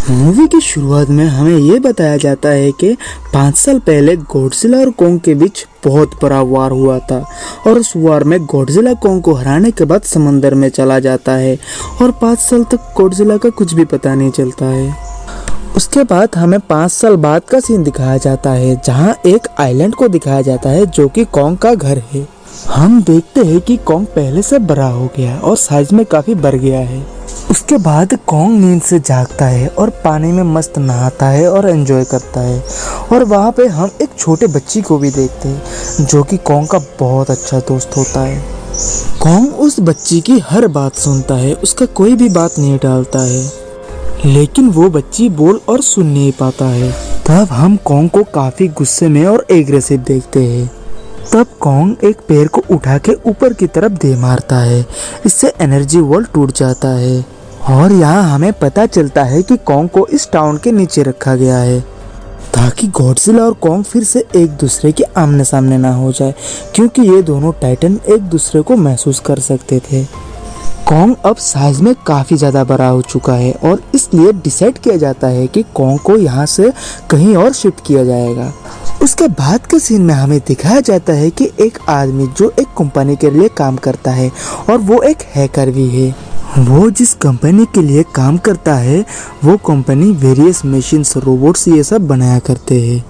Movie की शुरुआत में हमें ये बताया जाता है कि 5 साल पहले गॉडजिला और कोंग के बीच बहुत बड़ा वार हुआ था और उस वार में गॉडजिला कोंग को हराने के बाद समंदर में चला जाता है और 5 साल तक गॉडजिला का कुछ भी पता नहीं चलता है। उसके बाद हमें 5 साल बाद का सीन दिखाया जाता है जहाँ एक आइलैंड को दिखाया जाता है जो कि कोंग का घर है। हम देखते हैं कि कोंग पहले से बड़ा हो गया और साइज में काफी बढ़ गया है। उसके बाद कोंग नींद से जागता है और पानी में मस्त नहाता है और एंजॉय करता है और वहाँ पे हम एक छोटे बच्ची को भी देखते हैं जो कि कोंग का बहुत अच्छा दोस्त होता है। कोंग उस बच्ची की हर बात सुनता है, उसका कोई भी बात नहीं टालता है, लेकिन वो बच्ची बोल और सुन नहीं पाता है। तब हम कोंग को काफी गुस्से में और एग्रेसिव देखते हैं। तब कोंग एक पैर को उठा के ऊपर की तरफ दे मारता है, इससे एनर्जी वॉल टूट जाता है और यहाँ हमें पता चलता है कि कोंग को इस टाउन के नीचे रखा गया है ताकि गॉडजिला और कोंग फिर से एक दूसरे के आमने सामने ना हो जाए, क्योंकि ये दोनों टाइटन एक दूसरे को महसूस कर सकते थे। कोंग अब साइज में काफी ज्यादा बड़ा हो चुका है और इसलिए डिसाइड किया जाता है कि कोंग को यहाँ से कहीं और शिफ्ट किया जाएगा। उसके बाद के सीन में हमें दिखाया जाता है कि एक आदमी जो एक कंपनी के लिए काम करता है और वो एक हैकर भी है। वो जिस कंपनी के लिए काम करता है वो कंपनी वेरियस मशीन्स, रोबोट्स ये सब बनाया करते हैं।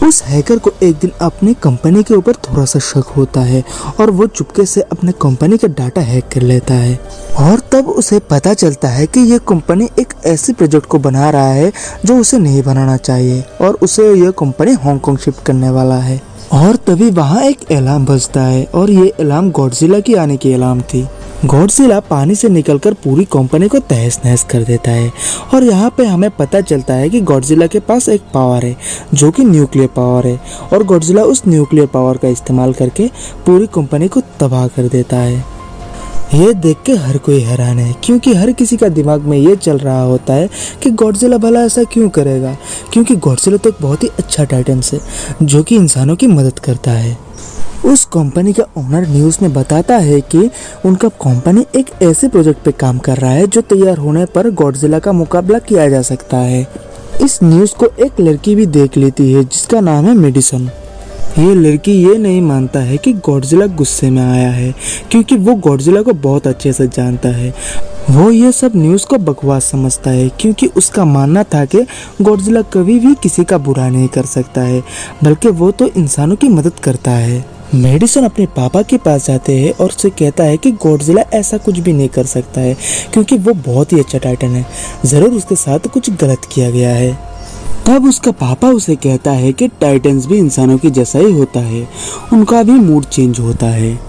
उस हैकर को एक दिन अपनी कंपनी के ऊपर थोड़ा सा शक होता है और वो चुपके से अपने कंपनी का डाटा हैक कर लेता है और तब उसे पता चलता है कि ये कंपनी एक ऐसी प्रोजेक्ट को बना रहा है जो उसे नहीं बनाना चाहिए और उसे ये कंपनी हांगकांग शिफ्ट करने वाला है। और तभी वहाँ एक अलार्म बजता है और ये अलार्म गॉडजिला की आने की अलार्म थी। गॉडजिला पानी से निकलकर पूरी कंपनी को तहस नहस कर देता है और यहाँ पे हमें पता चलता है कि गॉडजिला के पास एक पावर है जो कि न्यूक्लियर पावर है और गॉडजिला उस न्यूक्लियर पावर का इस्तेमाल करके पूरी कंपनी को तबाह कर देता है। ये देख के हर कोई हैरान है क्योंकि हर किसी का दिमाग में ये चल रहा होता है कि गॉडजिला भला ऐसा क्यों करेगा, क्योंकि गॉडजिला तो एक बहुत ही अच्छा टाइटन है जो कि इंसानों की मदद करता है। उस कंपनी का ओनर न्यूज़ में बताता है कि उनका कंपनी एक ऐसे प्रोजेक्ट पे काम कर रहा है जो तैयार होने पर गॉडजिला का मुकाबला किया जा सकता है। इस न्यूज़ को एक लड़की भी देख लेती है जिसका नाम है मेडिसन। ये लड़की ये नहीं मानता है कि गॉडजिला गुस्से में आया है क्योंकि वो गॉडजिला को बहुत अच्छे से जानता है। वो ये सब न्यूज़ को बकवास समझता है क्योंकि उसका मानना था कि गॉडजिला कभी भी किसी का बुरा नहीं कर सकता है, बल्कि वो तो इंसानों की मदद करता है। मेडिसन अपने पापा के पास जाते हैं और उसे कहता है कि गॉडजिला ऐसा कुछ भी नहीं कर सकता है क्योंकि वो बहुत ही अच्छा टाइटन है, ज़रूर उसके साथ कुछ गलत किया गया है। तब उसका पापा उसे कहता है कि टाइटन्स भी इंसानों की जैसा ही होता है, उनका भी मूड चेंज होता है,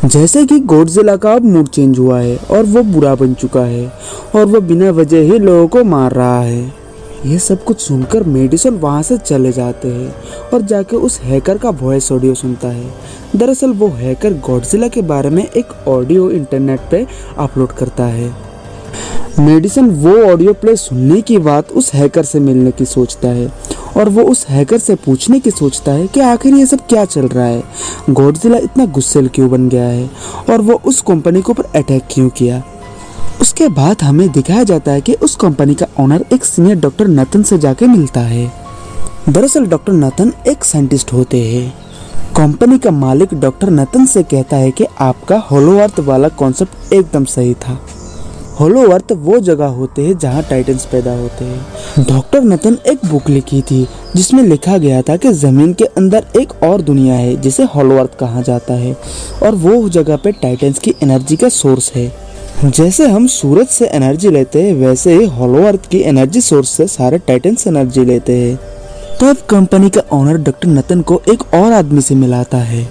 जैसे कि गॉडजिला का अब मूड चेंज हुआ है और वो बुरा बन चुका है और वो बिना वजह ही लोगों को मार रहा है। ये सब कुछ सुनकर मेडिसन वहाँ से चले जाते हैं और जाके उस हैकर का वॉइस ऑडियो सुनता है। दरअसल वो हैकर गॉडजिला के बारे में एक ऑडियो इंटरनेट पे अपलोड करता है। मेडिसन वो ऑडियो प्ले सुनने की बात उस हैकर से मिलने की सोचता है और वो उस हैकर से पूछने की सोचता है कि आखिर ये सब क्या चल रहा है, गॉडजिला इतना गुस्सैल क्यों बन गया है और वो उस कंपनी के ऊपर अटैक क्यों किया। उसके बाद हमें दिखाया जाता है कि उस कंपनी का ओनर एक सीनियर डॉक्टर नथन से जाके मिलता है। दरअसल डॉक्टर नथन एक साइंटिस्ट होते हैं। कंपनी का मालिक डॉक्टर नथन से कहता है कि आपका होलो अर्थ वाला कॉन्सेप्ट एकदम सही था। होलो अर्थ वो जगह होते हैं जहाँ टाइटन्स पैदा होते हैं। डॉक्टर नथन एक बुक लिखी थी जिसमें लिखा गया था कि जमीन के अंदर एक और दुनिया है जिसे होलो अर्थ कहा जाता है और वो जगह पे टाइटन्स की एनर्जी का सोर्स है। जैसे हम सूरज से एनर्जी लेते हैं वैसे ही होलो अर्थ की एनर्जी सोर्स से सारे टाइटन्स एनर्जी लेते हैं। तब कंपनी का ओनर डॉक्टर नथन को एक और आदमी से मिलाता है।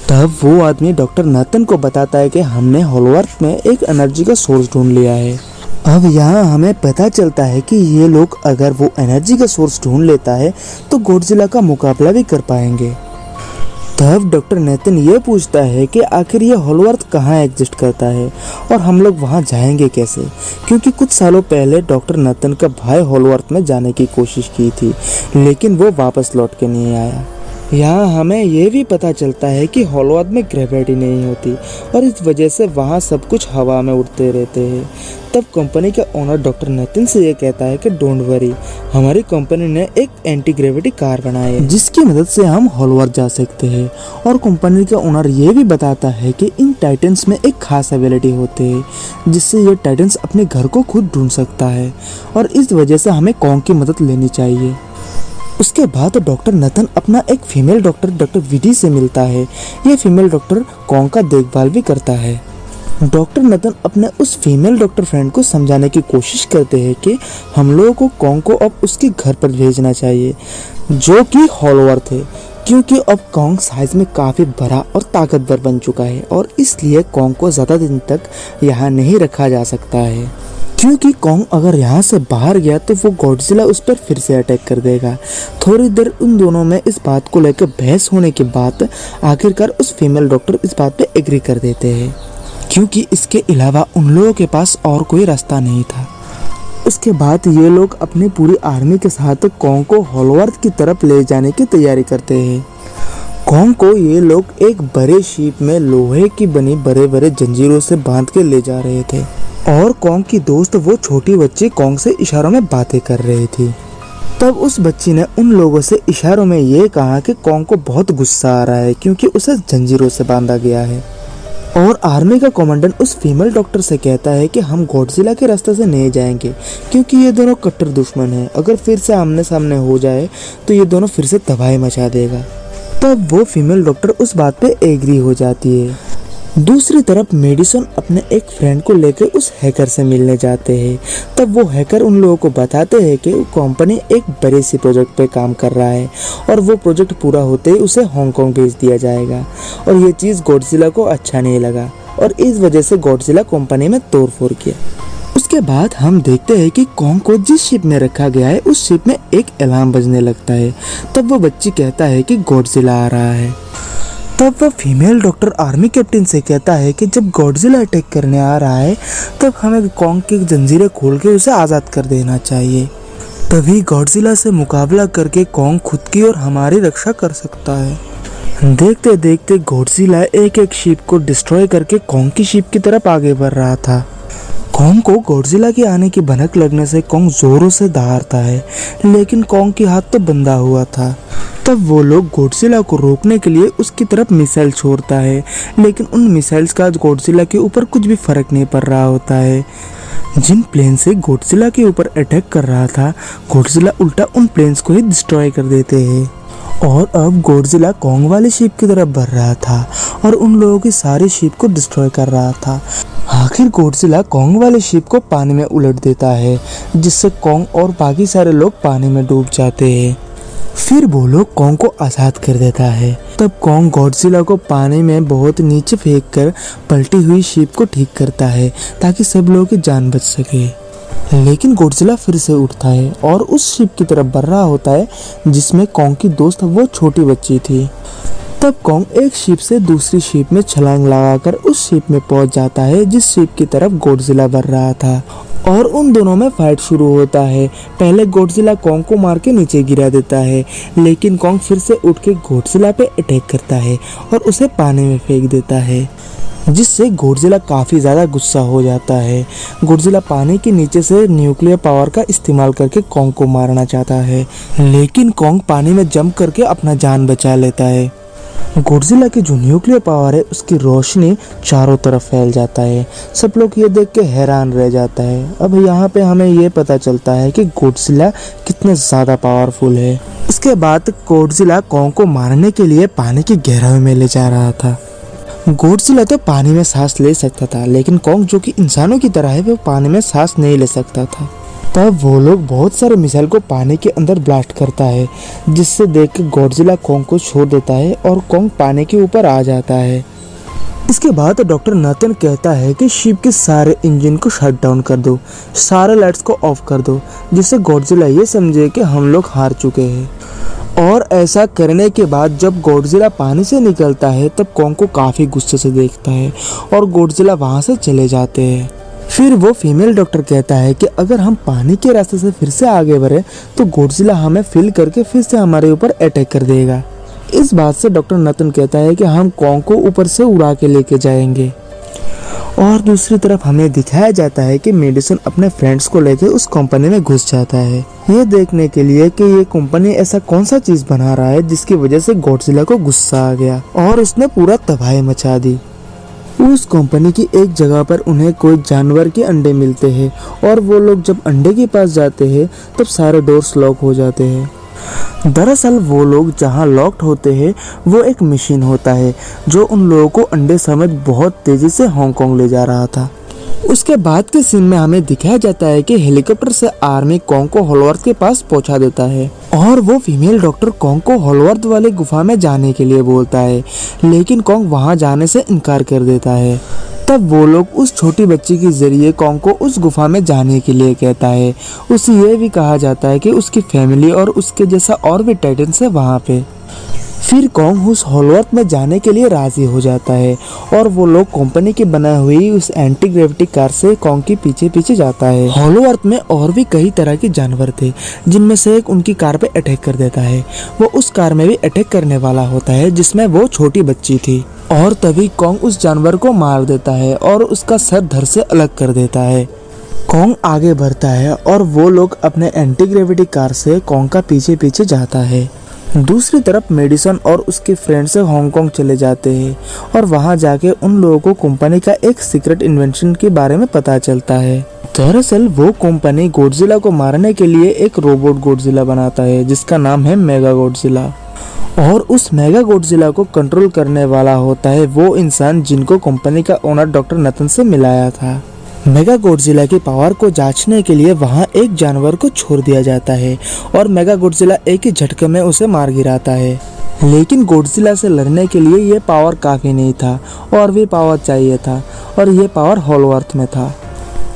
तब वो आदमी डॉक्टर नथन को बताता है कि हमने होलो अर्थ में एक एनर्जी का सोर्स ढूंढ लिया है। अब यहाँ हमें पता चलता है कि ये लोग अगर वो एनर्जी का सोर्स ढूंढ लेता है तो गॉडजिला का मुकाबला भी कर पाएंगे। तब डॉक्टर नेथन ये पूछता है कि आखिर ये होलो अर्थ कहाँ एग्जिस्ट करता है और हम लोग वहाँ जाएंगे कैसे, क्योंकि कुछ सालों पहले डॉक्टर नेथन का भाई होलो अर्थ में जाने की कोशिश की थी लेकिन वो वापस लौट के नहीं आया। यहाँ हमें ये भी पता चलता है कि हॉलो अर्थ में ग्रेविटी नहीं होती और इस वजह से वहाँ सब कुछ हवा में उड़ते रहते हैं। तब कंपनी का ओनर डॉक्टर नथिन से ये कहता है कि डोंट वरी, हमारी कंपनी ने एक एंटी ग्रेविटी कार बनाई है जिसकी मदद से हम हॉलो अर्थ जा सकते हैं। और कंपनी का ओनर ये भी बताता है कि इन टाइटन्स में एक खास एबिलिटी होती है जिससे ये टाइटन्स अपने घर को खुद ढूंढ सकता है और इस वजह से हमें कॉन्ग की मदद लेनी चाहिए। उसके बाद डॉक्टर नथन अपना एक फीमेल डॉक्टर विधि से मिलता है। ये फीमेल डॉक्टर कॉन्ग का देखभाल भी करता है। डॉक्टर नथन अपने उस फीमेल डॉक्टर फ्रेंड को समझाने की कोशिश करते हैं कि हम लोगों को कॉन्ग को अब उसके घर पर भेजना चाहिए जो कि हॉलो अर्थ है, क्योंकि अब कॉन्ग साइज में काफ़ी बड़ा और ताकतवर बन चुका है और इसलिए कॉन्ग को ज़्यादा दिन तक यहाँ नहीं रखा जा सकता है, क्योंकि कॉन्ग अगर यहाँ से बाहर गया तो वो गॉडजिला उस पर फिर से अटैक कर देगा। थोड़ी देर उन दोनों में इस बात को लेकर बहस होने के बाद आखिरकार उस फीमेल डॉक्टर इस बात पे एग्री कर देते हैं, क्योंकि इसके अलावा उन लोगों के पास और कोई रास्ता नहीं था। उसके बाद ये लोग अपनी पूरी आर्मी के साथ कॉन्ग को हॉलो अर्थ की तरफ ले जाने की तैयारी करते हैं। कॉन्ग को ये लोग एक बड़े शिप में लोहे की बनी बड़े बड़े जंजीरों से बांध के ले जा रहे थे और कॉन्ग की दोस्त वो छोटी बच्ची कॉन्ग से इशारों में बातें कर रही थी। तब उस बच्ची ने उन लोगों से इशारों में ये कहा कि कॉन्ग को बहुत गुस्सा आ रहा है क्योंकि उसे जंजीरों से बांधा गया है। और आर्मी का कमांडेंट उस फीमेल डॉक्टर से कहता है कि हम गॉडजिला के रास्ते से नहीं जाएंगे क्योंकि ये दोनों कट्टर दुश्मन हैं। अगर फिर से आमने सामने हो जाए तो ये दोनों फिर से तबाही मचा देगा। तब वो फीमेल डॉक्टर उस बात पे एग्री हो जाती है। दूसरी तरफ मेडिसन अपने एक फ्रेंड को लेकर उस हैकर से मिलने जाते हैं। तब वो हैकर उन लोगों को बताते हैं कि कंपनी एक बड़े सी प्रोजेक्ट पे काम कर रहा है और वो प्रोजेक्ट पूरा होते ही उसे हांगकांग भेज दिया जाएगा। और ये चीज़ गॉडजिला को अच्छा नहीं लगा और इस वजह से गॉडजिला कंपनी में तोड़फोड़ किया। उसके बाद हम देखते हैं कि कॉन्ग को जिस शिप में रखा गया है उस शिप में एक अलार्म बजने लगता है। तब वो बच्ची कहता है कि गॉडजिला आ रहा है। तब वह फीमेल डॉक्टर आर्मी कैप्टन से कहता है कि जब गॉडजिला अटैक करने आ रहा है तब हमें कॉन्ग की जंजीरें खोल के उसे आज़ाद कर देना चाहिए, तभी गॉडजिला से मुकाबला करके कॉन्ग खुद की और हमारी रक्षा कर सकता है। देखते देखते गॉडजिला एक एक शिप को डिस्ट्रॉय करके कॉन्ग की शिप की तरफ आगे बढ़ रहा था। कॉन्ग को गॉडजिला के आने की भनक लगने से कॉन्ग जोरों से दहाड़ता है, लेकिन कॉन्ग की हाथ तो बंधा हुआ था। तब वो लोग गॉडजिला को रोकने के लिए उसकी तरफ मिसाइल छोड़ता है, लेकिन उन मिसाइल्स का गॉडजिला के ऊपर कुछ भी फर्क नहीं पड़ रहा होता है। जिन प्लेन से गॉडजिला के ऊपर अटैक कर रहा था, गॉडजिला उल्टा उन प्लेन्स को ही डिस्ट्रॉय कर देते हैं। और अब गॉडजिला कॉन्ग वाली शिप की तरफ बढ़ रहा था और उन लोगों की सारी शिप को डिस्ट्रॉय कर रहा था। आखिर गॉडजिला कॉन्ग वाली शिप को पानी में उलट देता है, जिससे कॉन्ग और बाकी सारे लोग पानी में डूब जाते हैं। फिर वो लोग कॉन्ग को आज़ाद कर देता है। तब कॉन्ग गॉडजिला को पानी में बहुत नीचे फेंककर पलटी हुई शिप को ठीक करता है ताकि सब लोगों की जान बच सके। लेकिन गॉडजिला फिर से उठता है और उस शिप की तरफ बढ़ रहा होता है जिसमें कॉन्ग की दोस्त वो छोटी बच्ची थी। तब कॉन्ग एक शिप से दूसरी शिप में छलांग लगाकर उस शिप में पहुंच जाता है जिस शिप की तरफ गॉडजिला बढ़ रहा था और उन दोनों में फाइट शुरू होता है। पहले गॉडजिला कॉन्ग को मार के नीचे गिरा देता है, लेकिन कॉन्ग फिर से उठ के गॉडजिला पे अटैक करता है और उसे पानी में फेंक देता है, जिससे गॉडजिला काफ़ी ज़्यादा गुस्सा हो जाता है। गॉडजिला पानी के नीचे से न्यूक्लियर पावर का इस्तेमाल करके कॉन्ग को मारना चाहता है, लेकिन कॉन्ग पानी में जंप करके अपना जान बचा लेता है। गॉडजिला की जो न्यूक्लियर पावर है उसकी रोशनी चारों तरफ फैल जाता है। सब लोग ये देख के हैरान रह जाता है। अब यहाँ पे हमें ये पता चलता है कि गॉडजिला कितने ज़्यादा पावरफुल है। इसके बाद गॉडजिला कॉन्ग को मारने के लिए पानी की गहराई में ले जा रहा था। गॉडजिला तो पानी में सांस ले सकता था, लेकिन कॉन्ग जो कि इंसानों की तरह है वो पानी में सांस नहीं ले सकता था। तब वो लोग बहुत सारे मिसाइल को पानी के अंदर ब्लास्ट करता है, जिससे देख के गॉडजिला कॉन्ग को छोड़ देता है और कॉन्ग पानी के ऊपर आ जाता है। इसके बाद डॉक्टर नथन कहता है कि शिप के सारे इंजन को शट डाउन कर दो, सारे लाइट्स को ऑफ कर दो, जिससे गॉडजिला ये समझे कि हम लोग हार चुके हैं। और ऐसा करने के बाद जब गॉडजिला पानी से निकलता है तब कॉन्ग को काफ़ी गुस्से से देखता है और गॉडजिला वहाँ से चले जाते हैं। फिर वो फीमेल डॉक्टर कहता है कि अगर हम पानी के रास्ते से फिर से आगे बढ़े तो गॉडजिला हमें फिल करके फिर से हमारे ऊपर अटैक कर देगा। इस बात से डॉक्टर नतन कहता है कि हम कॉन्ग को ऊपर से उड़ा के लेके जाएंगे। और दूसरी तरफ हमें दिखाया जाता है कि मेडिसन अपने फ्रेंड्स को लेकर उस कंपनी में घुस जाता है, ये देखने के लिए कि ये कंपनी ऐसा कौन सा चीज बना रहा है जिसकी वजह से गॉडजिला को गुस्सा आ गया और उसने पूरा तबाही मचा दी। उस कंपनी की एक जगह पर उन्हें कोई जानवर के अंडे मिलते हैं और वो लोग जब अंडे के पास जाते हैं तब सारे डोर्स लॉक हो जाते हैं। दरअसल वो लोग जहां लॉक्ड होते हैं वो एक मशीन होता है जो उन लोगों को अंडे समेत बहुत तेजी से हांगकांग ले जा रहा था। उसके बाद के सीन में हमें दिखाया जाता है कि हेलीकॉप्टर से आर्मी कॉन्ग को हॉलवर्थ के पास पहुंचा देता है और वो फीमेल डॉक्टर कॉन्ग को हॉलवर्थ वाले गुफा में जाने के लिए बोलता है, लेकिन कॉन्ग वहां जाने से इनकार कर देता है। तब वो लोग उस छोटी बच्ची के जरिए कॉन्ग को उस गुफा में जाने के लिए कहता है। उसे ये भी कहा जाता है कि उसकी फैमिली और उसके जैसा और भी टाइटन्स है वहाँ पे। फिर कॉन्ग उस हॉलवर्थ में जाने के लिए राजी हो जाता है और वो लोग कंपनी की बनाई हुई उस एंटी ग्रेविटी कार से कॉन्ग के पीछे पीछे जाता है। हॉलवर्थ में और भी कई तरह के जानवर थे जिनमें से एक उनकी कार पे अटैक कर देता है। वो उस कार में भी अटैक करने वाला होता है जिसमें वो छोटी बच्ची थी और तभी कॉन्ग उस जानवर को मार देता है और उसका सर धड़ से अलग कर देता है। कॉन्ग आगे बढ़ता है और वो लोग अपने एंटी ग्रेविटी कार से कॉन्ग का पीछे पीछे जाता है। दूसरी तरफ मेडिसन और उसके फ्रेंड से हांगकांग चले जाते हैं और वहां जाके उन लोगों को कंपनी का एक सीक्रेट इन्वेंशन के बारे में पता चलता है। दरअसल वो कंपनी गॉडजिला को मारने के लिए एक रोबोट गॉडजिला बनाता है जिसका नाम है मेगा गॉडजिला, और उस मेगा गॉडजिला को कंट्रोल करने वाला होता है वो इंसान जिनको कंपनी का ओनर डॉक्टर नतन से मिलाया था। मेगा गॉडजिला की पावर को जांचने के लिए वहां एक जानवर को छोड़ दिया जाता है और मेगा गॉडजिला एक ही झटके में उसे मार गिराता है। लेकिन गॉडजिला से लड़ने के लिए ये पावर काफी नहीं था और भी पावर चाहिए था और ये पावर हॉलवर्थ में था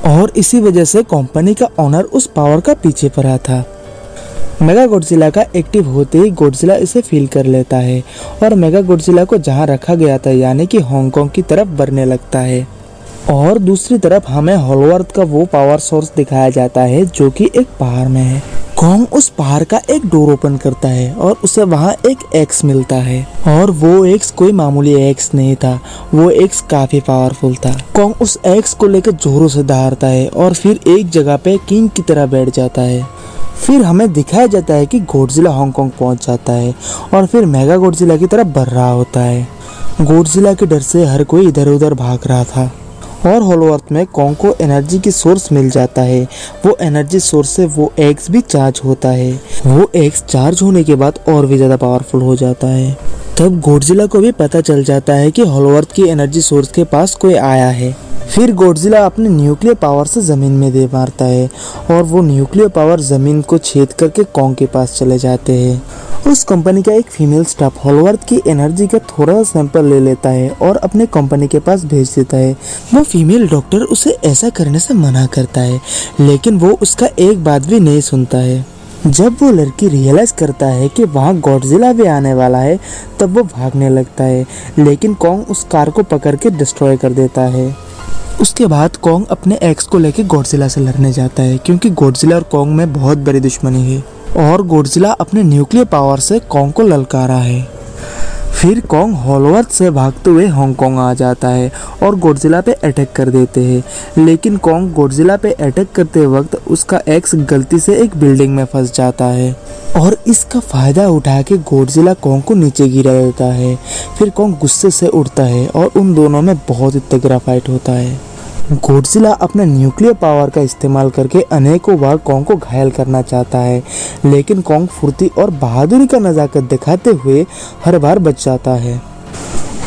और इसी वजह से कंपनी का ओनर उस पावर का पीछे पड़ा था। मेगा गॉडजिला का एक्टिव होते ही गॉडजिला इसे फील कर लेता है और मेगा गॉडजिला को जहां रखा गया था यानी कि हांगकांग की तरफ बढ़ने लगता है। और दूसरी तरफ हमें हॉलवर्थ का वो पावर सोर्स दिखाया जाता है जो कि एक पहाड़ में है। कॉन्ग उस पहाड़ का एक डोर ओपन करता है और उसे वहाँ एक एक्स मिलता है और वो एक्स कोई मामूली एक्स नहीं था, वो एक्स काफी पावरफुल था। कॉन्ग उस एक्स को लेकर जोरों से दहाड़ता है और फिर एक जगह पे किंग की तरह बैठ जाता है। फिर हमें दिखाया जाता है कि गॉडजिला हांगकांग पहुंच जाता है और फिर मेगा गॉडजिला की तरफ बढ़ रहा होता है। गॉडजिला के डर से हर कोई इधर उधर भाग रहा था और हॉलवर्थ में कॉन्ग को एनर्जी की सोर्स मिल जाता है। वो एनर्जी सोर्स से वो एक्स भी चार्ज होता है। वो एक्स चार्ज होने के बाद और भी ज्यादा पावरफुल हो जाता है। तब गॉडजिला को भी पता चल जाता है कि हॉलवर्थ की एनर्जी सोर्स के पास कोई आया है। फिर गॉडजिला अपने न्यूक्लियर पावर से जमीन में दे मारता है और वो न्यूक्लियर पावर जमीन को छेद करके कॉन्ग के पास चले जाते हैं। उस कंपनी का एक फीमेल स्टाफ हॉलवर्थ की एनर्जी का थोड़ा सा सैंपल ले लेता है और अपने कंपनी के पास भेज देता है। वो फीमेल डॉक्टर उसे ऐसा करने से मना करता है लेकिन वो उसका एक बात भी नहीं सुनता है। जब वो लड़की रियलाइज करता है कि वहाँ गॉडजिला भी आने वाला है तब वो भागने लगता है, लेकिन कॉन्ग उस कार को पकड़ के डिस्ट्रॉय कर देता है। उसके बाद कॉन्ग अपने एक्स को लेकर गॉडजिला से लड़ने जाता है क्योंकि गॉडजिला और कॉन्ग में बहुत बड़ी दुश्मनी है और गॉडजिला अपने न्यूक्लियर पावर से कॉन्ग को ललकारा है। फिर कॉन्ग हॉलवर्थ से भागते हुए हांगकांग आ जाता है और गॉडजिला पे अटैक कर देते हैं, लेकिन कॉन्ग गॉडजिला पे अटैक करते वक्त उसका एक्स गलती से एक बिल्डिंग में फंस जाता है और इसका फायदा उठा के गॉडजिला कॉन्ग को नीचे गिरा देता है। फिर कॉन्ग गुस्से से उठता है और उन दोनों में बहुत ही तगड़ा फाइट होता है। गॉडजिला अपने न्यूक्लियर पावर का इस्तेमाल करके अनेकों बार कॉन्ग को घायल करना चाहता है, लेकिन कॉन्ग फुर्ती और बहादुरी का नजाकत दिखाते हुए हर बार बच जाता है।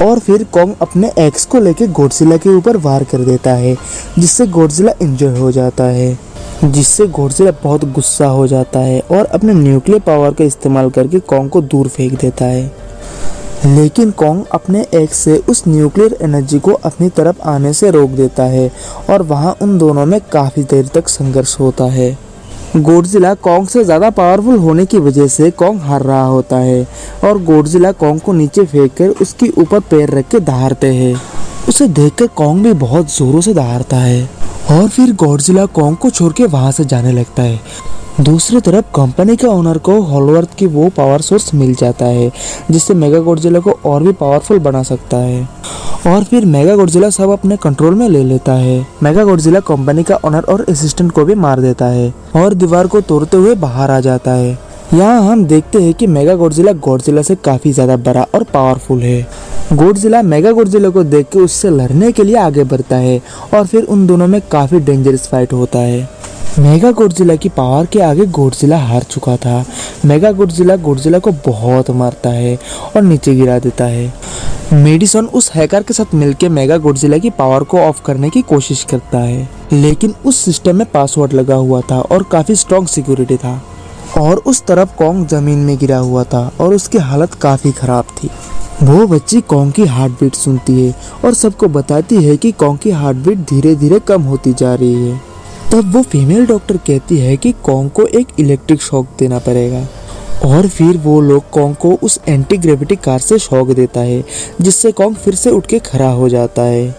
और फिर कॉन्ग अपने एक्स को लेकर गॉडजिला के ऊपर वार कर देता है जिससे गॉडजिला इंजर्ड हो जाता है, जिससे गॉडजिला बहुत गुस्सा हो जाता है और अपने न्यूक्लियर पावर का इस्तेमाल करके कॉन्ग को दूर फेंक देता है। लेकिन कॉन्ग अपने एक्स से उस न्यूक्लियर एनर्जी को अपनी तरफ आने से रोक देता है और वहां उन दोनों में काफी देर तक संघर्ष होता है। गॉडजिला कॉन्ग से ज्यादा पावरफुल होने की वजह से कॉन्ग हार रहा होता है और गॉडजिला कॉन्ग को नीचे फेंककर उसके ऊपर पैर रख के दहाड़ते हैं। उसे देखकर कॉन्ग भी बहुत जोरों से दहाड़ता है और फिर गॉडजिला कॉन्ग को छोड़ के वहां से जाने लगता है। दूसरी तरफ कंपनी के ओनर को होलवर्थ की वो पावर सोर्स मिल जाता है जिससे मेगा गॉडजिला को और भी पावरफुल बना सकता है और फिर मेगा गॉडजिला सब अपने कंट्रोल में ले लेता है। मेगा गॉडजिला कंपनी का ओनर और असिस्टेंट को भी मार देता है और दीवार को तोड़ते हुए बाहर आ जाता है। यहाँ हम देखते हैं कि मेगा गॉडजिला से काफी ज्यादा बड़ा और पावरफुल है। गॉडजिला मेगा गॉडजिला को देख के उससे लड़ने के लिए आगे बढ़ता है और फिर उन दोनों में काफी डेंजरस फाइट होता है। मेगा गॉडजिला की पावर के आगे गॉडजिला हार चुका था। मेगा गॉडजिला को बहुत मारता है और नीचे गिरा देता है। मेडिसन उस हैकर के साथ मिलकर मेगा गॉडजिला की पावर को ऑफ करने की कोशिश करता है, लेकिन उस सिस्टम में पासवर्ड लगा हुआ था और काफी स्ट्रॉन्ग सिक्योरिटी था। और उस तरफ कॉन्ग जमीन में गिरा हुआ था और उसकी हालत काफी खराब थी। वो बच्ची कॉन्ग की हार्ट बीट सुनती है और सबको बताती है कि कॉन्ग की हार्ट बीट धीरे धीरे कम होती जा रही है। तब वो फीमेल डॉक्टर कहती है कि कॉन्ग को एक इलेक्ट्रिक शॉक देना पड़ेगा और फिर वो लोग कॉन्ग को उस एंटी ग्रेविटी कार से शॉक देता है जिससे कॉन्ग फिर से उठ के खड़ा हो जाता है।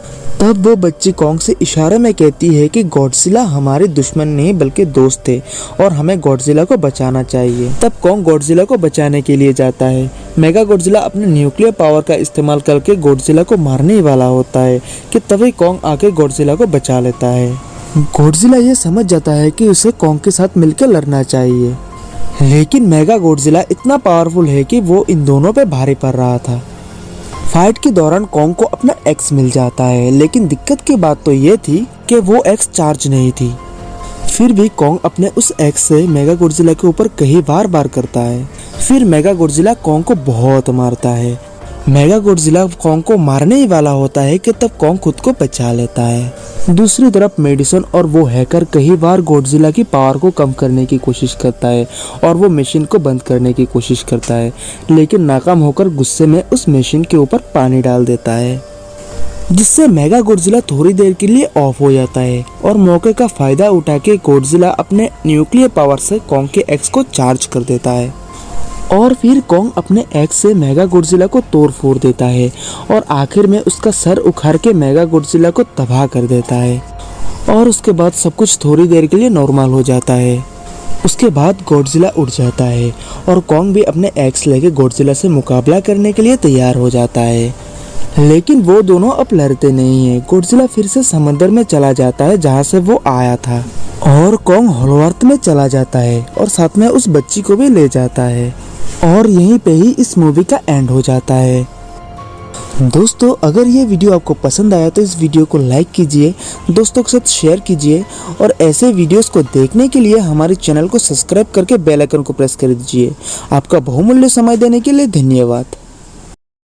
तब वो बच्ची कॉन्ग से इशारे में कहती है कि गॉडजिला हमारे दुश्मन नहीं बल्कि दोस्त थे और हमें गॉडजिला को बचाना चाहिए। तब कॉन्ग गॉडजिला को बचाने के लिए जाता है। मेगा गॉडजिला अपने न्यूक्लियर पावर का इस्तेमाल करके गॉडजिला को मारने ही वाला होता है कि तभी कॉन्ग आके गॉडजिला को बचा लेता है। गॉडजिला ये समझ जाता है कि उसे कॉन्ग के साथ मिलकर लड़ना चाहिए, लेकिन मेगा गॉडजिला इतना पावरफुल है कि वो इन दोनों पे भारी पड़ रहा था। फाइट के दौरान कॉन्ग को अपना एक्स मिल जाता है, लेकिन दिक्कत की बात तो ये थी कि वो एक्स चार्ज नहीं थी। फिर भी कॉन्ग अपने उस एक्स से मेगा गॉडजिला के ऊपर कई बार करता है। फिर मेगा गॉडजिला कॉन्ग को बहुत मारता है। मेगा गॉडजिला कॉन्ग को मारने ही वाला होता है कि तब कॉन्ग खुद को बचा लेता है। दूसरी तरफ मेडिसन और वो हैकर कई बार गॉडजिला की पावर को कम करने की कोशिश करता है और वो मशीन को बंद करने की कोशिश करता है, लेकिन नाकाम होकर गुस्से में उस मशीन के ऊपर पानी डाल देता है जिससे मेगा गॉडजिला थोड़ी देर के लिए ऑफ हो जाता है और मौके का फायदा उठा के गॉडजिला अपने न्यूक्लियर पावर से कॉन्ग के एक्स को चार्ज कर देता है और फिर कॉन्ग अपने एक्स से मेगा गॉडजिला को तोड़ फोड़ देता है और आखिर में उसका सर उखाड़ के मेगा गॉडजिला को तबाह कर देता है और उसके बाद सब कुछ थोड़ी देर के लिए नॉर्मल हो जाता है। उसके बाद गॉडजिला उठ जाता है और कॉन्ग भी अपने एक्स लेके गॉडजिला से मुकाबला करने के लिए तैयार हो जाता है, लेकिन वो दोनों अब लड़ते नहीं है। गॉडजिला फिर से समंदर में चला जाता है जहाँ से वो आया था और कॉन्ग होलवर्थ में चला जाता है और साथ में उस बच्ची को भी ले जाता है और यहीं पे ही इस मूवी का एंड हो जाता है। दोस्तों, अगर ये वीडियो आपको पसंद आया तो इस वीडियो को लाइक कीजिए, दोस्तों के साथ शेयर कीजिए और ऐसे वीडियोस को देखने के लिए हमारे चैनल को सब्सक्राइब करके बेल आइकन को प्रेस कर दीजिए। आपका बहुमूल्य समय देने के लिए धन्यवाद।